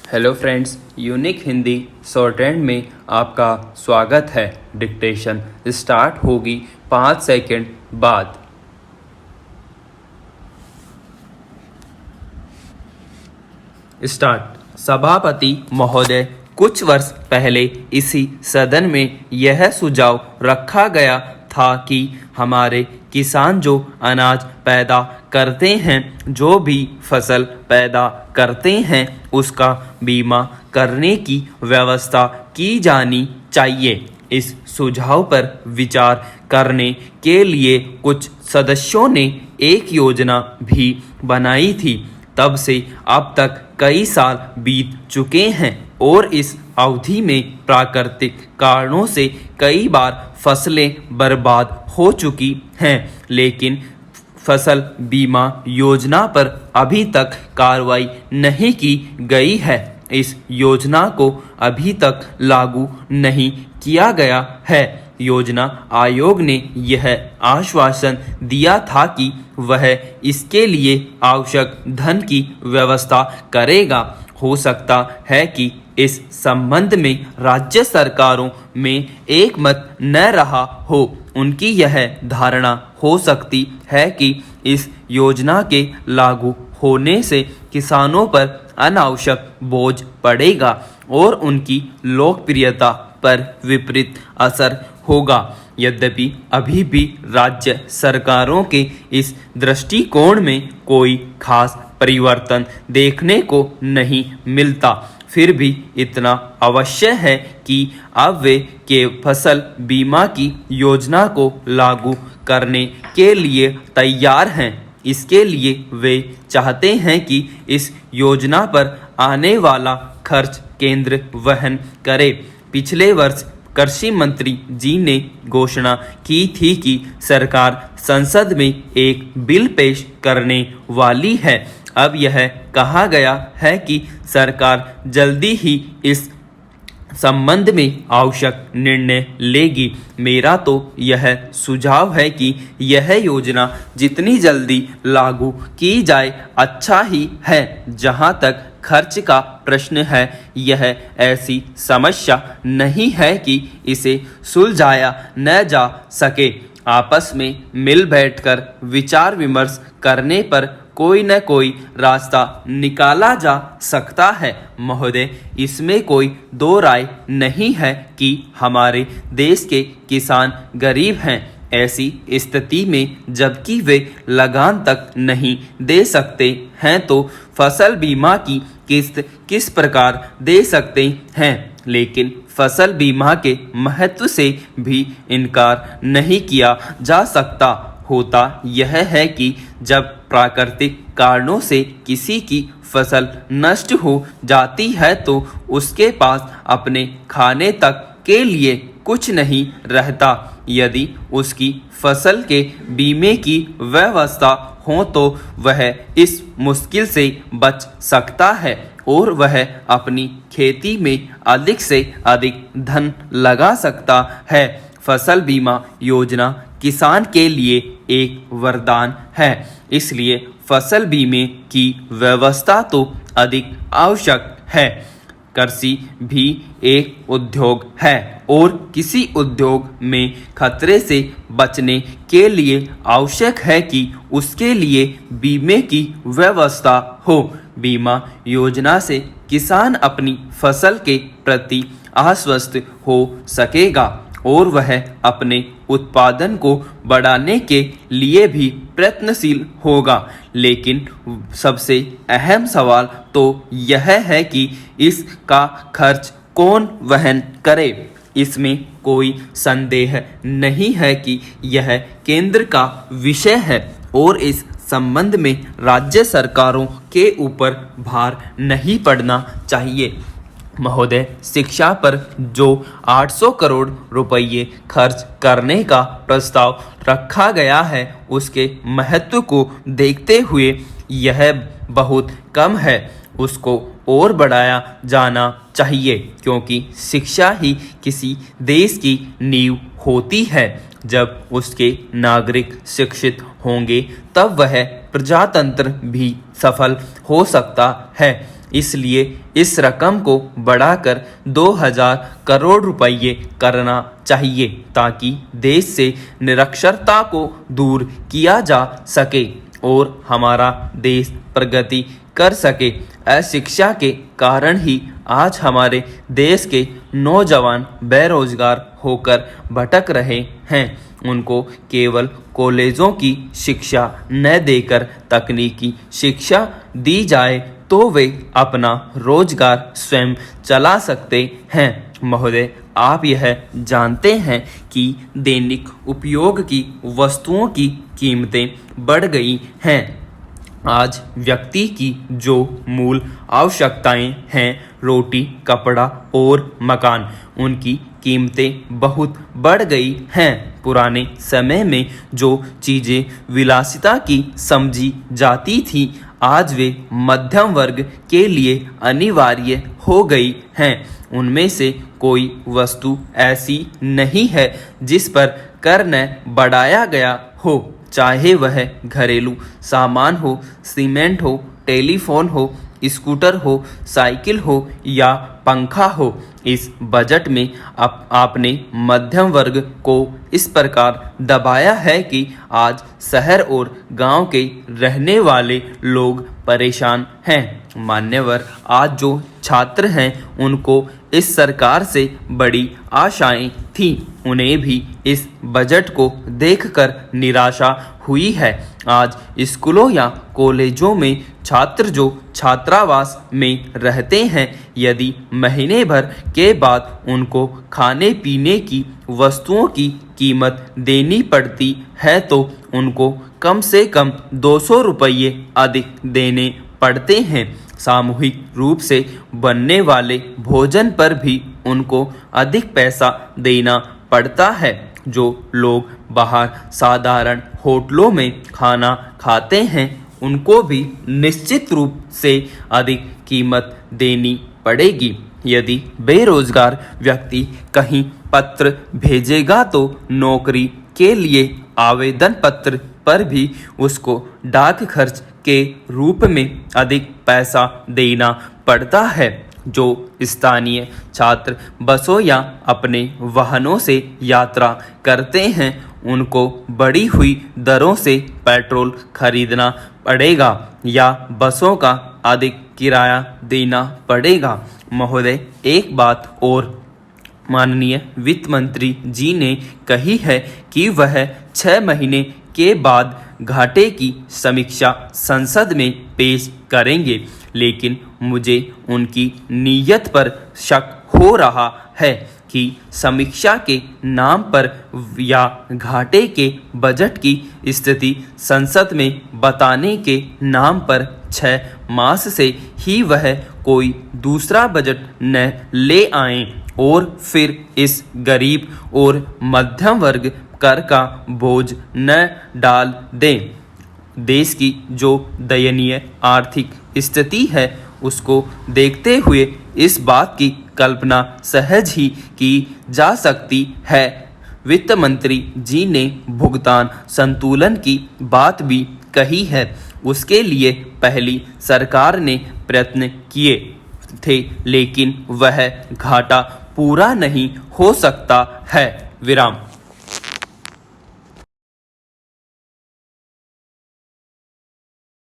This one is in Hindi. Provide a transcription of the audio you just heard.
Hello friends, unique Hindi short hand में आपका स्वागत है। डिक्टेशन स्टार्ट होगी 5 सेकंड बाद। स्टार्ट। सभापति महोदय, कुछ वर्ष पहले इसी सदन में यह सुझाव रखा गया था कि हमारे किसान जो अनाज पैदा करते हैं, जो भी फसल पैदा करते हैं, उसका बीमा करने की व्यवस्था की जानी चाहिए। इस सुझाव पर विचार करने के लिए कुछ सदस्यों ने एक योजना भी बनाई थी। तब से अब तक कई साल बीत चुके हैं और इस अवधि में प्राकृतिक कारणों से कई बार फसलें बर्बाद हो चुकी हैं, लेकिन फसल बीमा योजना पर अभी तक कार्रवाई नहीं की गई है। इस योजना को अभी तक लागू नहीं किया गया है। योजना आयोग ने यह आश्वासन दिया था कि वह इसके लिए आवश्यक धन की व्यवस्था करेगा। हो सकता है कि इस संबंध में राज्य सरकारों में एक मत न रहा हो। उनकी यह धारणा हो सकती है कि इस योजना के लागू होने से किसानों पर अनावश्यक बोझ पड़ेगा और उनकी लोकप्रियता पर विपरीत असर होगा। यद्यपि अभी भी राज्य सरकारों के इस दृष्टिकोण में कोई खास परिवर्तन देखने को नहीं मिलता, फिर भी इतना अवश्य है कि अब वे के फसल बीमा की योजना को लागू करने के लिए तैयार हैं। इसके लिए वे चाहते हैं कि इस योजना पर आने वाला खर्च केंद्र वहन करे। पिछले वर्ष कृषि मंत्री जी ने घोषणा की थी कि सरकार संसद में एक बिल पेश करने वाली है। अब यह कहा गया है कि सरकार जल्दी ही इस संबंध में आवश्यक निर्णय लेगी। मेरा तो यह सुझाव है कि यह योजना जितनी जल्दी लागू की जाए अच्छा ही है। जहां तक खर्च का प्रश्न है, यह ऐसी समस्या नहीं है कि इसे सुलझाया न जा सके। आपस में मिल बैठकर विचार विमर्श करने पर कोई न कोई रास्ता निकाला जा सकता है। महोदय, इसमें कोई दो राय नहीं है कि हमारे देश के किसान गरीब हैं। ऐसी स्थिति में जबकि वे लगान तक नहीं दे सकते हैं, तो फसल बीमा की किस्त किस प्रकार दे सकते हैं। लेकिन फसल बीमा के महत्व से भी इनकार नहीं किया जा सकता। होता यह है कि जब प्राकृतिक कारणों से किसी की फसल नष्ट हो जाती है, तो उसके पास अपने खाने तक के लिए कुछ नहीं रहता। यदि उसकी फसल के बीमे की व्यवस्था हो तो वह इस मुश्किल से बच सकता है और वह अपनी खेती में अधिक से अधिक धन लगा सकता है। फसल बीमा योजना किसान के लिए एक वरदान है, इसलिए फसल बीमे की व्यवस्था तो अधिक आवश्यक है। कृषि भी एक उद्योग है और किसी उद्योग में खतरे से बचने के लिए आवश्यक है कि उसके लिए बीमे की व्यवस्था हो। बीमा योजना से किसान अपनी फसल के प्रति आश्वस्त हो सकेगा और वह अपने उत्पादन को बढ़ाने के लिए भी प्रयत्नशील होगा। लेकिन सबसे अहम सवाल तो यह है कि इसका खर्च कौन वहन करे। इसमें कोई संदेह नहीं है कि यह केंद्र का विषय है और इस संबंध में राज्य सरकारों के ऊपर भार नहीं पड़ना चाहिए। महोदय, शिक्षा पर जो 800 करोड़ रुपये खर्च करने का प्रस्ताव रखा गया है, उसके महत्व को देखते हुए यह बहुत कम है। उसको और बढ़ाया जाना चाहिए, क्योंकि शिक्षा ही किसी देश की नींव होती है। जब उसके नागरिक शिक्षित होंगे, तब वह प्रजातंत्र भी सफल हो सकता है। इसलिए इस रकम को बढ़ाकर 2000 करोड़ रुपये करना चाहिए ताकि देश से निरक्षरता को दूर किया जा सके और हमारा देश प्रगति कर सके। अशिक्षा के कारण ही आज हमारे देश के नौजवान बेरोजगार होकर भटक रहे हैं। उनको केवल कॉलेजों की शिक्षा न देकर तकनीकी शिक्षा दी जाए तो वे अपना रोजगार स्वयं चला सकते हैं। महोदय, आप यह जानते हैं कि दैनिक उपयोग की वस्तुओं की कीमतें बढ़ गई हैं। आज व्यक्ति की जो मूल आवश्यकताएं हैं, रोटी, कपड़ा और मकान, उनकी कीमतें बहुत बढ़ गई हैं। पुराने समय में जो चीज़ें विलासिता की समझी जाती थी, आज वे मध्यम वर्ग के लिए अनिवार्य हो गई हैं। उनमें से कोई वस्तु ऐसी नहीं है जिस पर कर न बढ़ाया गया हो, चाहे वह घरेलू सामान हो, सीमेंट हो, टेलीफोन हो, स्कूटर हो, साइकिल हो या पंखा हो। इस बजट में आपने मध्यम वर्ग को इस प्रकार दबाया है कि आज शहर और गांव के रहने वाले लोग परेशान हैं। मान्यवर, आज जो छात्र हैं उनको इस सरकार से बड़ी आशाएं थीं, उन्हें भी इस बजट को देखकर निराशा हुई है। आज स्कूलों या कॉलेजों में छात्र जो छात्रावास में रहते हैं, यदि महीने भर के बाद उनको खाने पीने की वस्तुओं की कीमत देनी पड़ती है तो उनको कम से कम 200 रुपये अधिक देने पड़ते हैं। सामूहिक रूप से बनने भोजन भोजन पर भी उनको अधिक पैसा देना पड़ता है। जो लोग बाहर साधारण होटलों में खाना खाते हैं, उनको भी निश्चित रूप से अधिक कीमत देनी पड़ेगी। यदि बेरोजगार व्यक्ति कहीं पत्र भेजेगा तो नौकरी के लिए आवेदन पत्र पर भी उसको डाक खर्च के रूप में अधिक पैसा देना पड़ता है। जो स्थानीय छात्र बसों या अपने वाहनों से यात्रा करते हैं, उनको बढ़ी हुई दरों से पेट्रोल खरीदना पड़ेगा या बसों का अधिक किराया देना पड़ेगा। महोदय, एक बात और माननीय वित्त मंत्री जी ने कही है कि वह 6 महीने के बाद घाटे की समीक्षा संसद में पेश करेंगे, लेकिन मुझे उनकी नीयत पर शक हो रहा है कि समीक्षा के नाम पर या घाटे के बजट की स्थिति संसद में बताने के नाम पर 6 मास से ही वह कोई दूसरा बजट न ले आएं और फिर इस गरीब और मध्यम वर्ग कर का बोझ न डाल दें। देश की जो दयनीय आर्थिक स्थिति है, उसको देखते हुए इस बात की कल्पना सहज ही की जा सकती है। वित्त मंत्री जी ने भुगतान संतुलन की बात भी कही है। उसके लिए पहली सरकार ने प्रयत्न किए थे, लेकिन वह घाटा पूरा नहीं हो सकता है। विराम।